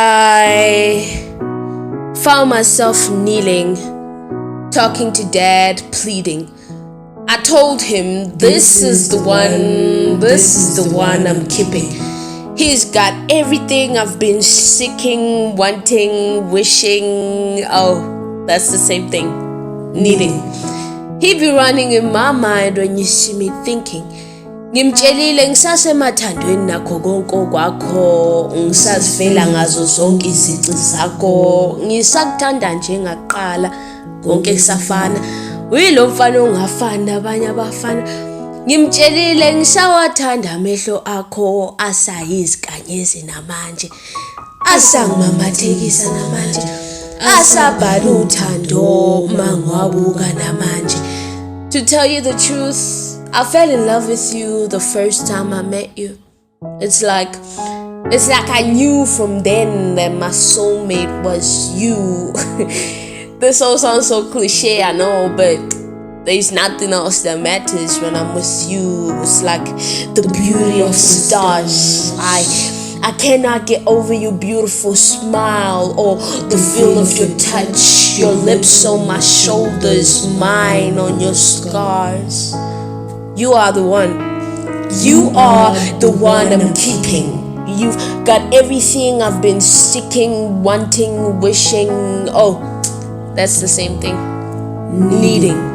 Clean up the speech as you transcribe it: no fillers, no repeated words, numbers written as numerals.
I found myself kneeling, talking to Dad, pleading. I told him, this is the one I'm keeping. He's got everything I've been seeking, wanting, wishing. Oh, that's the same thing. Needing. He be running in my mind when you see me thinking. Ngimtshelile ngisasemathandweni nakho konke okwakho, ngisazivela ngazo zonke izici zakho, ngisakuthanda nje ngaqala konke kusafana. Uyilo mfana ongafani nabanye abafana. Ngimtshelile ngisawathanda amehlo akho asayizikanyezi namanje, asangimamathekisa namanje, asabhala uthando mangwabuka namanje. To tell you the truth, I fell in love with you the first time I met you. It's like I knew from then that my soulmate was you. This all sounds so cliche, I know, but there's nothing else that matters when I'm with you. It's like the beauty of stars. I cannot get over your beautiful smile or the feel of your touch, your lips on my shoulders, mine on your scars. You are the one. You are the one I'm keeping. You've got everything I've been seeking, wanting, wishing. Oh, that's the same thing. Needing.